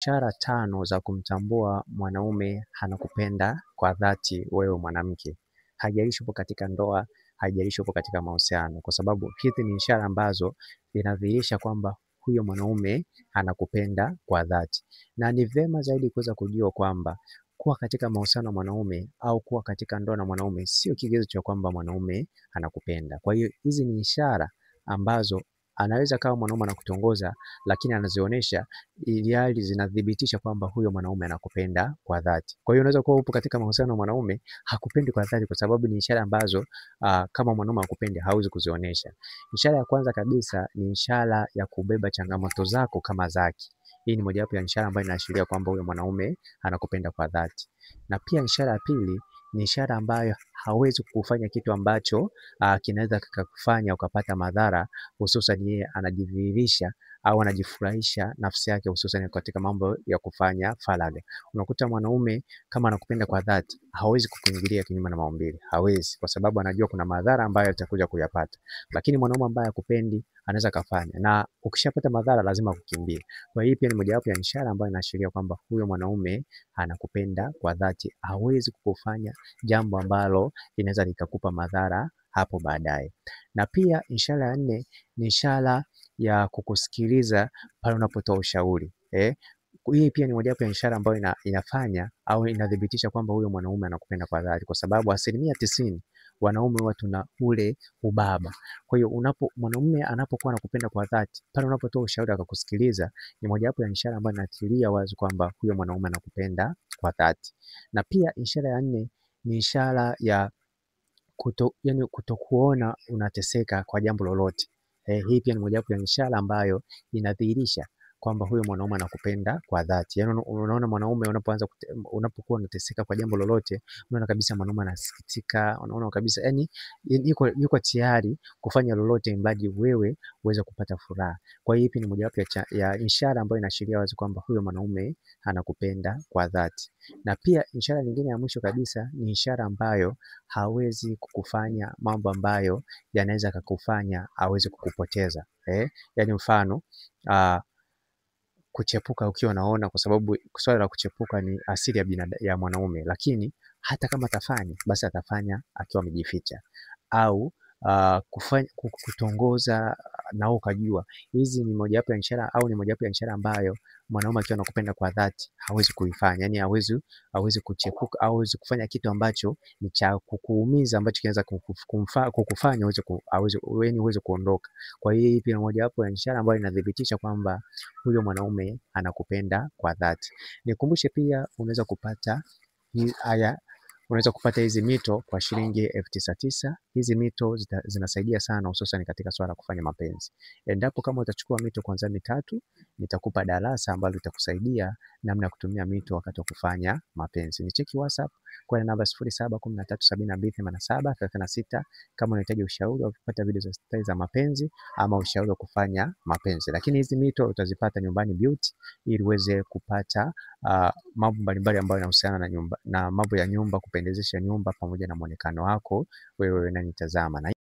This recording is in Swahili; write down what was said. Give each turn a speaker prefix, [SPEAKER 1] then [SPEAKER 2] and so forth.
[SPEAKER 1] ishara 5 za kumtambua mwanaume anakupenda kwa dhati wewe mwanamke. Haijalishi upo katika ndoa, haijalishi upo katika mahusiano, kwa sababu hizi ni ishara ambazo zinadhihirisha kwamba huyo mwanaume anakupenda kwa dhati. Na ni vema zaidi kuweza kujua kwamba kuwa katika mahusiano na mwanaume au kuwa katika ndoa na mwanaume sio kigezo cha kwamba mwanaume anakupenda. Kwa hiyo hizi ni ishara ambazo anaweza kama mwanaume anakutongoza, lakini anazionyesha ili hali zinathibitisha kwamba huyo mwanaume anakupenda kwa dhati. Kwa hiyo unaweza kuwa upo katika mahusiano na mwanaume hakupendi kwa dhati, kwa sababu ni ishara ambazo kama mwanaume hakupendi hauwezi kuzionyesha. Ishara ya kwanza kabisa ni ishara ya kubeba changamoto zako kama zake. Hii ni mojawapo ya ishara ambayo inaashiria kwamba huyo mwanaume anakupenda kwa dhati. Na pia ishara ya pili ni ishara ambayo hawezi kufanya kitu ambacho kinaweza kukufanya ukapata madhara, hususan yeye anajidhihirisha au anajifurahisha nafsi yake, hususan katika mambo ya kufanya faragha. Unakuta mwanaume kama anakupenda kwa dhati hawezi kukuingilia kinyume na maumbile, hawezi, kwa sababu anajua kuna madhara ambayo atakuja kuyapata. Lakini mwanaume ambaye hakupendi anaweza kafanya, na ukishapata madhara lazima kukimbia. Kwa hiyo pia ni mojawapo ya ishara ambayo inaashiria kwamba huyo mwanaume anakupenda kwa dhati, hawezi kukufanya jambo ambalo linaweza likakupa madhara hapo baadaye. Na pia ishara ya 4 ni ishara ya kukusikiliza pale unapotoa ushauri. Hii pia ni mojawapo ya ishara ambayo inafanya au inadhibitisha kwamba huyo mwanaume anakupenda kwa dhati, kwa sababu 90% wanaume huwa tuna ule ubaba. Kwa hiyo mwanaume anapokuwa anakupenda kwa dhati, pale unapotoa ushauri akakusikiliza, ni mojawapo ya ishara ambayo inaashiria wazi kwamba huyo mwanaume anakupenda kwa dhati. Na pia ishara ya 4 ni ishara ya kutokuona unateseka kwa jambo lolote. Hii pia ni mojawapo ya ishara ambayo inadhihirisha kwamba huyo mwanaume anakupenda kwa dhati. Yaani unaona mwanaume unapokuwa unateseka kwa jambo lolote, unaona kabisa mwanaume anasikitika, unaona kabisa yani yuko tayari kufanya lolote mradi wewe uweze kupata furaha. Kwa hiyo hii ni mojawapo ya ishara ambayo inaashiria wazi kwamba huyo mwanaume anakupenda kwa dhati. Na pia ishara nyingine ya mwisho kabisa ni ishara ambayo hawezi kukufanya mambo ambayo yanaweza kukufanya aweze kukupoteza. Yaani mfano kuchepuka ukiwa unaona, kwa sababu swala la kuchepuka ni asili ya mwanaume, lakini hata kama atafanya basi atafanya akiwa amejificha, au kutongoza na ukajua. Hizi ni mojawapo ya ishara au ni mojawapo ya ishara ambayo mwanaume akiwa anakupenda kwa dhati hawezi kuifanya. Yaani hawezi kuchepuka au hawezi kufanya kitu ambacho ni cha kukuumiza, ambacho kinaweza kukufanya uweze kuondoka. Kwa hiyo hii pia ni mojawapo ya ishara ambayo inadhibitisha kwamba huyo mwanaume anakupenda kwa dhati. Nikumbushe pia unaweza kupata hizi mito kwa shilingi 9,900. Hizi mito zinasaidia sana, hususan katika swala la kufanya mapenzi. Endapo kama utachukua mito kuanzia 3, nitakupa darasa ambalo litakusaidia namna ya kutumia mito wakati wa kufanya mapenzi. Nicheki WhatsApp kwa namba 0713728736 kama unahitaji ushauri au kupata video za style za mapenzi ama ushauri wa kufanya mapenzi. Lakini hizi mito utazipata Nyumbani Beauty, ili uweze kupata mambo mbalimbali ambayo yanahusiana na nyumba, na mambo ya nyumba, kupendezesha nyumba pamoja na muonekano wako wewe unanitazama.